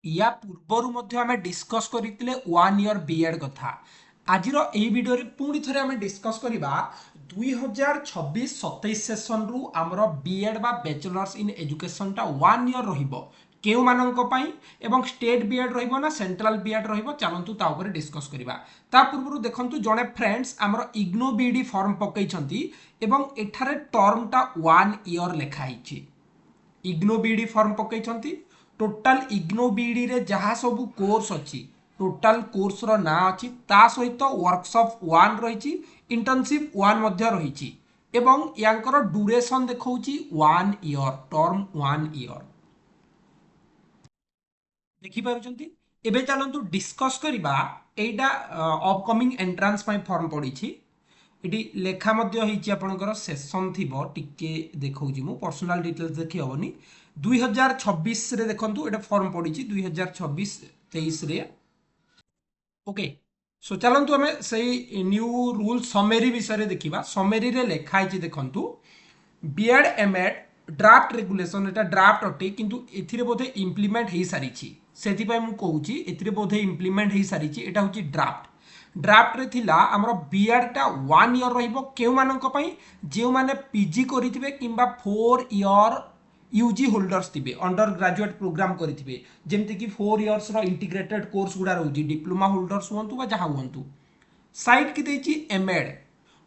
या पूर्वर मध्य आमे डिस्कस करथिले 1 ईयर बीएड कथा। आजिर एही वीडियो रे पुणी थरे आमे डिस्कस करिबा 2026-27 सेशन रु हमर बीएड बा बैचलर्स इन एजुकेशन टा 1 ईयर रहिबो केउ माननक पई एवं स्टेट बीएड रहिबो ना सेंट्रल बीएड रहिबो चलंतु ता ऊपर डिस्कस करिबा। ता पूर्वरु देखंतु जणे फ्रेंड्स हमर ignou बीडी फॉर्म पकई छंती एवं एठारे टर्म टा 1 ईयर लेखा हिची। ignou बीडी फॉर्म पकई छंती टोटाल ignou बीडी रे जहा सब कोर्स अछि टोटाल कोर्स रो ना अछि ता सहित वर्कशॉप 1 रहिछि इंटर्नशिप 1 मध्ये रहिछि एवं यांकर ड्यूरेशन देखौछि 1 ईयर टर्म 1 ईयर देखि पारुचंती। एबे चलंतु डिस्कस करिबा एटा अपकमिंग एंट्रेंस पय फॉर्म पडिछि इटी लेखा मध्ये हिछि आपनकर सेशन थिबो टिके देखौछि मु पर्सनल डिटेल्स देखि होबनी 2026 रे देखंतु एटा फॉर्म पडिछि 2026-23 रे। ओके सो चलंतु हमें सही न्यू रूल समरी विषय रे देखिबा। समरी रे लेखा हिछि देखंतु बीएड एमएड ड्राफ्ट रेगुलेशन एटा ड्राफ्ट अटे किंतु एथिरे बोधे इंप्लीमेंट हेई सारिछि सेति पय मु कहूछि एथिरे बोधे इंप्लीमेंट हेई सारिछि एटा होछि ड्राफ्ट रे थिला हमर बीएड टा 1 ईयर रहिबो केउ मानक पय जेउ माने पीजी करिथिबे किंबा 4 ईयर यूजी होल्डर्स थिबे अंडर ग्रेजुएट प्रोग्राम करिथिबे जेमति कि 4 इयर्स रो इंटीग्रेटेड कोर्स गुडा रहउजी डिप्लोमा होल्डर्स हुंतु बा जहा हुंतु। साइड कि देछि M Ed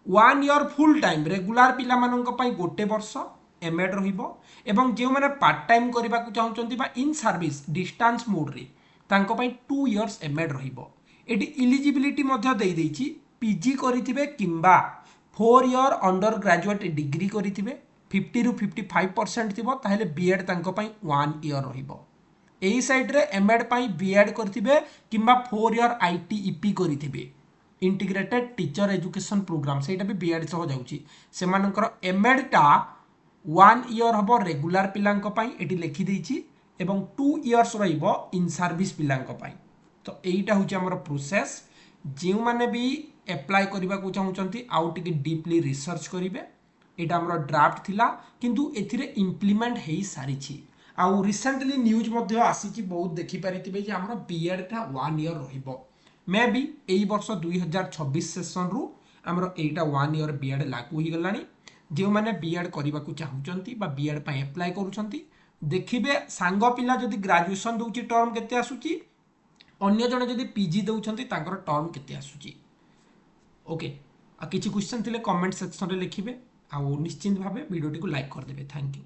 1 year full time regular पिला मानक पय गोटे वर्ष एमएड रहिबो एवं जेउ माने पार्ट टाइम करबा को चाहउचंती बा इन सर्विस डिस्टेंस मोड रे तांको पय 2 इयर्स एमएड रहिबो। एटी एलिजिबिलिटी मध्ये देइ देछि पीजी करिथिबे किंबा 4 ईयर अंडर ग्रेजुएट डिग्री करिथिबे 50 रु 55% थिबो ताहेले बीएड तांको पय 1 ईयर रहिबो। एई साइड रे एमएड पय बीएड करथिबे किंबा 4 ईयर आईटीईपी करिथिबे इंटीग्रेटेड टीचर एजुकेशन प्रोग्राम सेटा भी बीएड सह जाउची से मानकर एमएड टा 1 ईयर हबो रेगुलर पिलांको पय एटी लिखि देछि एवं 2 इयर्स रहिबो इन सर्विस पिलांको पय। तो एइटा होची हमर प्रोसेस जेउ माने भी अप्लाई करबा को चाहउचंती आउ टिके डीपली रिसर्च करिवे। एटा हमर ड्राफ्ट थिला किंतु एथिरे इंप्लीमेंट हेई सारिछि आउ रिसेंटली न्यूज मध्ये आसीछि बहुत देखि पारिथिबे जे हमर बीएड टा 1 ईयर रहिबो मे बी एई वर्ष 2026 सेशन रु हमर एटा 1 ईयर बीएड लागू हि गलानी। जेउ माने बीएड करबा को चाहउचंती बा बीएड पय अप्लाई करूचंती देखिबे सांग पिला जदि ग्रेजुएशन दोउची टर्म केते आसुची अन्य जने जदि पीजी दोउचंती तांकर टर्म केते आसुची। ओके आ किछि क्वेश्चन थिले कमेंट सेक्शन रे लिखिबे आउ निश्चित भाबे वीडियो को लाइक कर देबे। Thank you.